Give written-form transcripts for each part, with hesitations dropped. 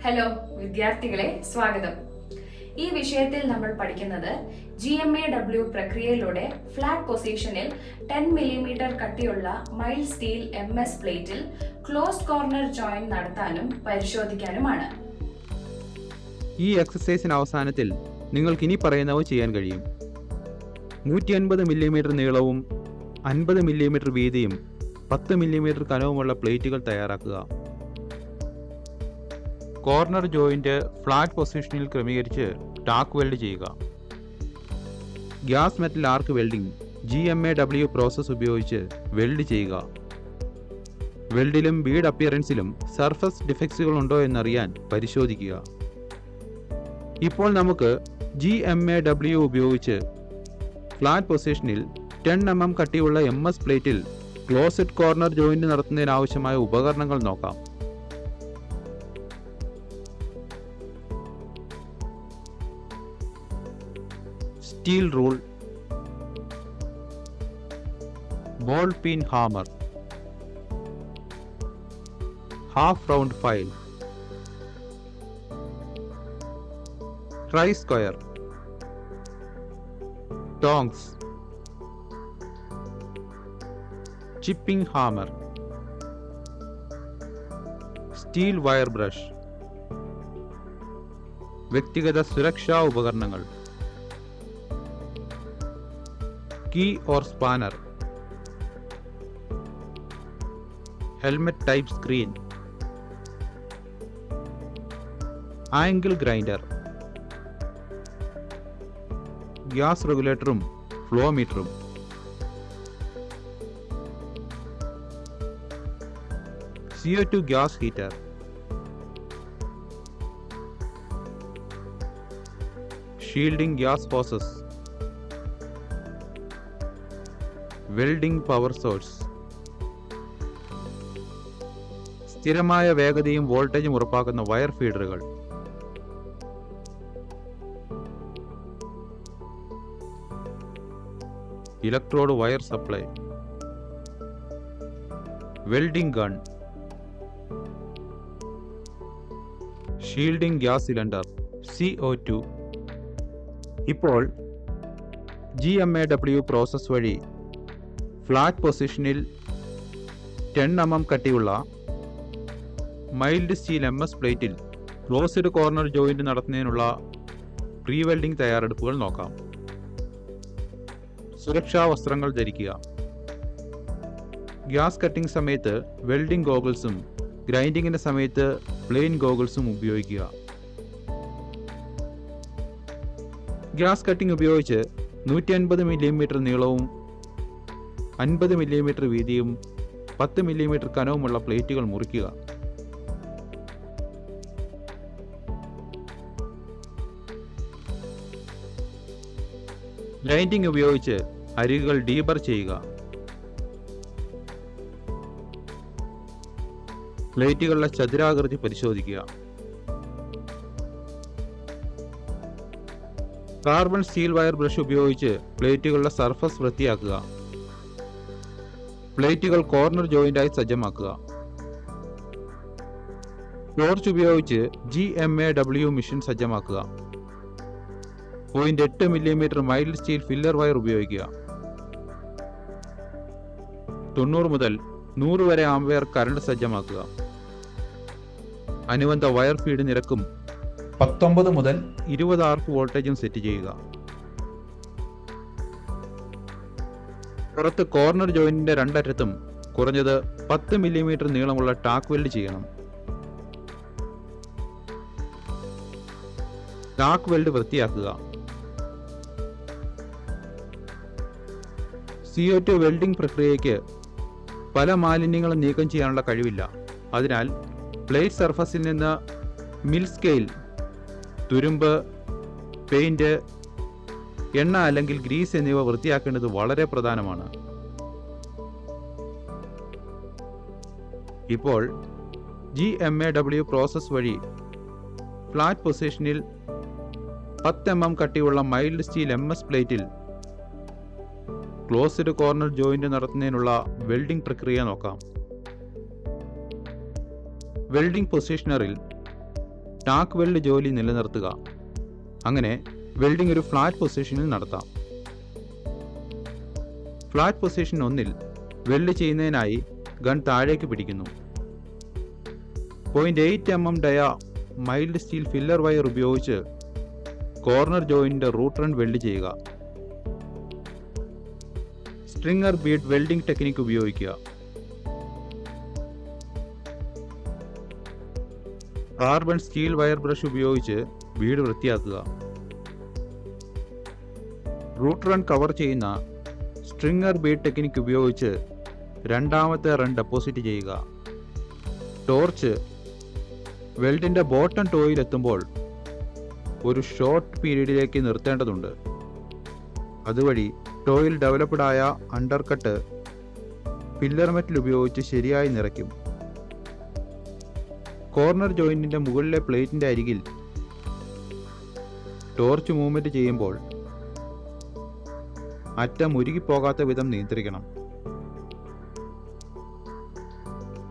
Hello വിദ്യാർത്ഥികളെ, സ്വാഗതം. ഈ വിഷയത്തിൽ നമ്മൾ പഠിക്കുന്നത് GMAW പ്രക്രിയയിലൂടെ ഫ്ലാറ്റ് പൊസിഷനിൽ 10 മില്ലിമീറ്റർ കട്ടിയുള്ള മൈൽഡ് സ്റ്റീൽ MS പ്ലേറ്റിൽ ക്ലോസ്ഡ് കോർണർ ജോയിന്റ് നടത്താനും പരിശോധിക്കാനുമാണ്. ഈ എക്സസൈസിന് അവസാനത്തിൽ നിങ്ങൾക്ക് ഇനി പറയുന്നവ ചെയ്യാൻ കഴിയും. 150 മില്ലിമീറ്റർ നീളവും 50 മില്ലിമീറ്റർ വീതിയും 10 മില്ലിമീറ്റർ കനവുമുള്ള പ്ലേറ്റുകൾ തയ്യാറാക്കുക. കോർണർ ജോയിന്റ് ഫ്ലാറ്റ് പൊസിഷനിൽ ക്രമീകരിച്ച് ടാക്ക് വെൽഡ് ചെയ്യുക. Gas metal arc welding GMAW process ഉപയോഗിച്ച് വെൽഡ് ചെയ്യുക. വെൽഡിലും ബീഡ് അപ്പിയറൻസിലും സർഫസ് ഡിഫക്ട്സുകൾ ഉണ്ടോ എന്നറിയാൻ പരിശോധിക്കുക. ഇപ്പോൾ നമുക്ക് GMAW ഉപയോഗിച്ച് ഫ്ലാറ്റ് പൊസിഷനിൽ 10 mm കട്ടിയുള്ള MS പ്ലേറ്റിൽ ക്ലോസ്ഡ് കോർണർ ജോയിന്റ് നടത്തുന്നതിനാവശ്യമായ ഉപകരണങ്ങൾ നോക്കാം. Steel rule, ball pin hammer, half round file, try square, tongs, chipping hammer, steel wire brush, വ്യക്തിഗത സുരക്ഷാ ഉപകരണങ്ങൾ, key or spanner, helmet type screen, angle grinder, gas regulator, flow meter, CO2 gas heater, shielding gas hoses, welding power source, സ്ഥിരമായ വേഗതയും വോൾട്ടേജും ഉറപ്പാക്കുന്ന wire ഫീഡറുകൾ, electrode wire supply, welding gun, shielding gas cylinder CO2. ഇപ്പോൾ GMAW process വഴി flat പൊസിഷനിൽ 10 mm കട്ടിയുള്ള mild steel MS പ്ലേറ്റിൽ ക്ലോസ്ഡ് കോർണർ ജോയിന്റ് നടത്തുന്നതിനുള്ള പ്രീ വെൽഡിംഗ് തയ്യാറെടുപ്പുകൾ നോക്കാം. സുരക്ഷാ വസ്ത്രങ്ങൾ ധരിക്കുക. ഗ്യാസ് കട്ടിംഗ് സമയത്ത് വെൽഡിംഗ് ഗോഗിൾസും ഗ്രൈൻഡിങ്ങിന്റെ സമയത്ത് പ്ലെയിൻ ഗോഗിൾസും ഉപയോഗിക്കുക. ഗ്യാസ് കട്ടിംഗ് ഉപയോഗിച്ച് 150 മില്ലിമീറ്റർ നീളവും 50 മില്ലിമീറ്റർ വീതിയും 10 മില്ലിമീറ്റർ കനവുമുള്ള പ്ലേറ്റുകൾ മുറിക്കുക. ഗ്രൈൻഡിംഗ് ഉപയോഗിച്ച് അരികുകൾ ഡീബർ ചെയ്യുക. പ്ലേറ്റുകളുടെ ചതുരാകൃതി പരിശോധിക്കുക. കാർബൺ സ്റ്റീൽ വയർ ബ്രഷ് ഉപയോഗിച്ച് പ്ലേറ്റുകളുടെ സർഫസ് വൃത്തിയാക്കുക. പ്ലേറ്റുകൾ കോർണർ ജോയിന്റായി സജ്ജമാക്കുക. ടോർച്ച് ഉപയോഗിച്ച് GMAW മെഷീൻ സജ്ജമാക്കുക. 0.8 millimetre mild steel filler wire ഉപയോഗിക്കുക. 90 മുതൽ 100 വരെ ആംപിയർ കറണ്ട് സജ്ജമാക്കുക. അനുബന്ധ വയർ ഫീഡ് നിരക്കും 19 മുതൽ 20 ആർക്ക് വോൾട്ടേജും സെറ്റ് ചെയ്യുക. പുറത്ത് കോർണർ ജോയിന്റിന്റെ രണ്ടറ്റത്തും കുറഞ്ഞത് 10 മില്ലിമീറ്റർ നീളമുള്ള ടാക്ക് വെൽഡ് ചെയ്യണം. ടാക്ക് വെൽഡ് വൃത്തിയാക്കുക. CO2 വെൽഡിംഗ് പ്രക്രിയയ്ക്ക് പല മാലിന്യങ്ങളും നീക്കം ചെയ്യാനുള്ള കഴിവില്ല. അതിനാൽ പ്ലേറ്റ് സർഫസിൽ നിന്ന് മിൽ സ്കെയിൽ, തുരുമ്പ്, പെയിന്റ്, എണ്ണ അല്ലെങ്കിൽ ഗ്രീസ് എന്നിവ വൃത്തിയാക്കേണ്ടത് വളരെ പ്രധാനമാണ്. ഇപ്പോൾ GMAW പ്രോസസ് വഴി ഫ്ലാറ്റ് പൊസിഷനിൽ 10 mm കട്ടിയുള്ള മൈൽഡ് സ്റ്റീൽ MS പ്ലേറ്റിൽ ക്ലോസ്ഡ് കോർണർ ജോയിന്റ് നടത്തുന്നതിനുള്ള വെൽഡിംഗ് പ്രക്രിയ നോക്കാം. വെൽഡിംഗ് പൊസിഷനറിൽ ടാക്ക് വെൽഡ് ജോലി നിലനിർത്തുക. അങ്ങനെ വെൽഡിംഗ് ഒരു ഫ്ലാറ്റ് പൊസിഷനിൽ നടത്താം. ഫ്ലാറ്റ് പൊസിഷൻ 1-ൽ വെൽഡ് ചെയ്യുന്നതിനായി ഗൺ താഴേക്ക് പിടിക്കുന്നു. 0.8 mm dia mild steel filler wire ഉപയോഗിച്ച് കോർണർ ജോയിന്റിന്റെ റൂട്ട് റൺ വെൽഡ് ചെയ്യുക. സ്ട്രിങ്ങർ ബീഡ് വെൽഡിംഗ് ടെക്നിക് ഉപയോഗിക്കുക. കാർബൺ സ്റ്റീൽ വയർ ബ്രഷ് ഉപയോഗിച്ച് ബീഡ് വൃത്തിയാക്കുക. റൂട്ട് റൺ കവർ ചെയ്യുന്ന സ്ട്രിങ്ങർ ബീഡ് ടെക്നിക് ഉപയോഗിച്ച് രണ്ടാമത്തെ റൺ ഡെപ്പോസിറ്റ് ചെയ്യുക. ടോർച്ച് വെൽഡിന്റെ ബോട്ടം ടോയിൽ എത്തുമ്പോൾ ഒരു ഷോർട്ട് പീരീഡിലേക്ക് നിർത്തേണ്ടതുണ്ട്. അതുവഴി ടോയിൽ ഡെവലപ്ഡായ അണ്ടർകട്ട് ഫില്ലർ മെറ്റൽ ഉപയോഗിച്ച് ശരിയായി നിറയ്ക്കും. കോർണർ ജോയിന്റിന്റെ മുകളിലെ പ്ലേറ്റിന്റെ അരികിൽ ടോർച്ച് മൂവ്മെന്റ് ചെയ്യുമ്പോൾ അറ്റം ഉരുകിപ്പോകാത്ത വിധം നിയന്ത്രിക്കണം.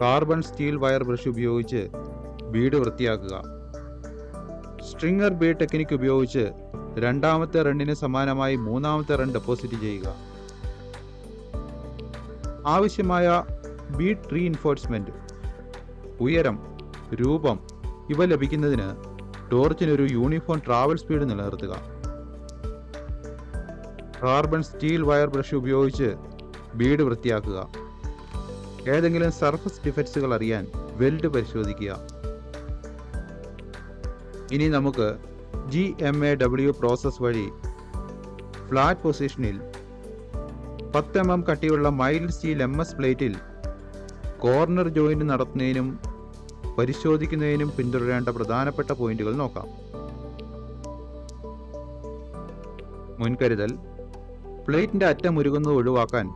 കാർബൺ സ്റ്റീൽ വയർ ബ്രഷ് ഉപയോഗിച്ച് ബീഡ് വൃത്തിയാക്കുക. സ്ട്രിങ്ങർ ബീഡ് ടെക്നിക് ഉപയോഗിച്ച് രണ്ടാമത്തെ റണ്ണിന് സമാനമായി മൂന്നാമത്തെ റൺ ഡെപ്പോസിറ്റ് ചെയ്യുക. ആവശ്യമായ ബീഡ് റീഇൻഫോഴ്സ്മെന്റ്, ഉയരം, രൂപം ഇവ ലഭിക്കുന്നതിന് ടോർച്ചിനൊരു യൂണിഫോം ട്രാവൽ സ്പീഡ് നിലനിർത്തുക. കാർബൺ സ്റ്റീൽ വയർ ബ്രഷ് ഉപയോഗിച്ച് ബീഡ് വൃത്തിയാക്കുക. ഏതെങ്കിലും സർഫസ് ഡിഫക്ട്സുകൾ അറിയാൻ വെൽഡ് പരിശോധിക്കുക. ഇനി നമുക്ക് GMAW പ്രോസസ് വഴി ഫ്ലാറ്റ് പൊസിഷനിൽ 10 mm കട്ടിയുള്ള മൈൽഡ് സ്റ്റീൽ MS പ്ലേറ്റിൽ കോർണർ ജോയിന്റ് നടത്തുന്നതിനും പരിശോധിക്കുന്നതിനും പിന്തുടരേണ്ട പ്രധാനപ്പെട്ട പോയിന്റുകൾ നോക്കാം. മുൻകരുതൽ: പ്ലേറ്റിന്റെ അറ്റം ഉരുകുന്നത് ഒഴിവാക്കാൻ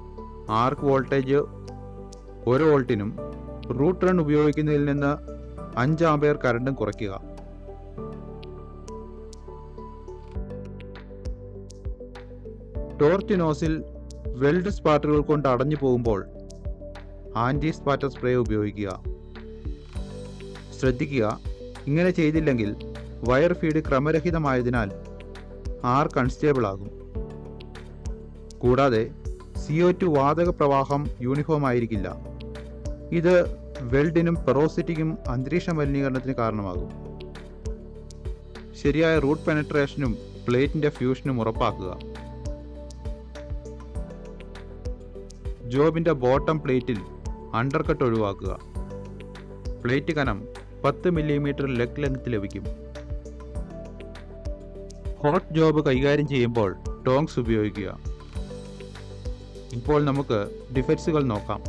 ആർക്ക് വോൾട്ടേജ് 1 വോൾട്ടിനും റൂട്ട് റൺ ഉപയോഗിക്കുന്നതിൽ നിന്ന് 5 ആംപിയർ കറണ്ടും കുറയ്ക്കുക. ടോർച്ച് നോസിൽ വെൽഡ് സ്പാറ്ററുകൾ കൊണ്ട് അടഞ്ഞു പോകുമ്പോൾ ആന്റി സ്പാറ്റർ സ്പ്രേ ഉപയോഗിക്കുക. ശ്രദ്ധിക്കുക, ഇങ്ങനെ ചെയ്തില്ലെങ്കിൽ വയർ ഫീഡ് ക്രമരഹിതമായതിനാൽ ആർക്ക് അൺസ്റ്റേബിൾ ആകും. കൂടാതെ CO2 വാതക പ്രവാഹം യൂണിഫോം ആയിരിക്കില്ല. ഇത് വെൽഡിനും പെറോസിറ്റിക്കും അന്തരീക്ഷ മലിനീകരണത്തിന് കാരണമാകും. ശരിയായ റൂട്ട് പെനട്രേഷനും പ്ലേറ്റിന്റെ ഫ്യൂഷനും ഉറപ്പാക്കുക. ജോബിന്റെ ബോട്ടം പ്ലേറ്റിൽ അണ്ടർകട്ട് ഒഴിവാക്കുക. പ്ലേറ്റ് കനം 10 mm ലെഗ് ലെങ്ത് ലഭിക്കും. ഹോട്ട് ജോബ് കൈകാര്യം ചെയ്യുമ്പോൾ ടോങ്സ് ഉപയോഗിക്കുക. ഇപ്പോൾ നമുക്ക് ഡിഫക്ട്സുകൾ നോക്കാം.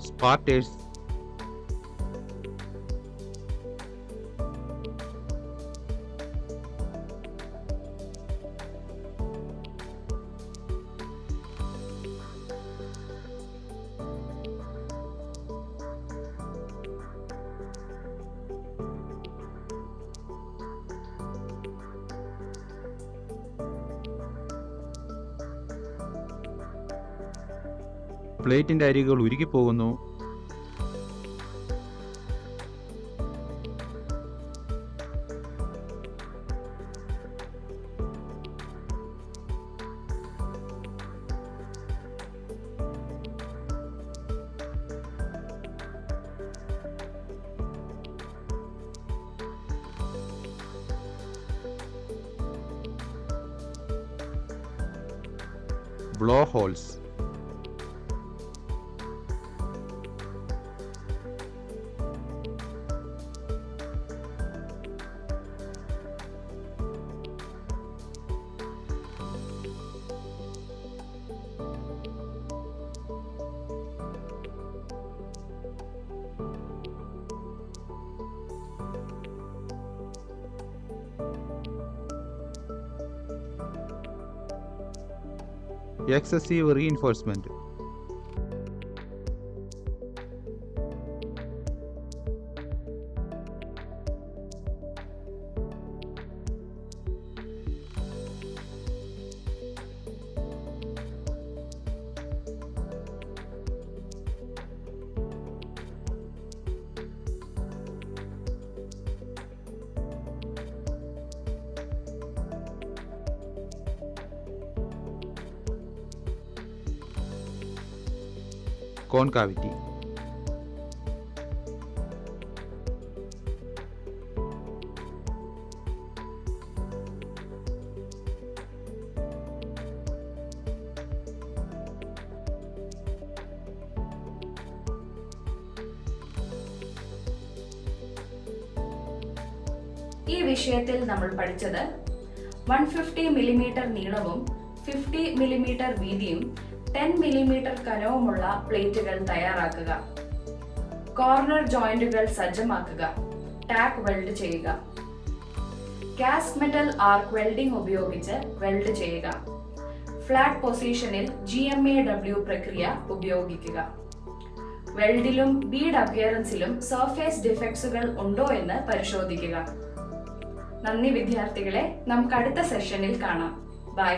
സ്പാർട്ടേഴ്സ്, പ്ലേറ്റിന്റെ അരികുകൾ ഉരുകിപ്പോകുന്നു. Blow holes, excessive reinforcement. Concavity. ഈ വിഷയത്തിൽ നമ്മൾ പഠിച്ചത് 150 മില്ലിമീറ്റർ നീളവും 50 മില്ലിമീറ്റർ വീതിയും 10 മില്ലിമീറ്റർ കനവുമുള്ള പ്ലേറ്റുകൾ തയ്യാറാക്കുക, കോർണർ ജോയിന്റുകൾ സജ്ജമാക്കുക, ടാക്ക് വെൽഡ് ചെയ്യുക, കാസ്റ്റ് മെറ്റൽ ആർക്ക് വെൽഡിംഗ് ഉപയോഗിച്ച് വെൽഡ് ചെയ്യുക, ഫ്ലാറ്റ് പൊസിഷനിൽ GMAW പ്രക്രിയ ഉപയോഗിക്കുക, വെൽഡിലും ബീഡ് അപ്പിയറൻസിലും സർഫേസ് ഡിഫെക്ട്സുകൾ ഉണ്ടോ എന്ന് പരിശോധിക്കുക. നന്ദി വിദ്യാർത്ഥികളെ, നമുക്ക് അടുത്ത സെഷനിൽ കാണാം. ബൈ.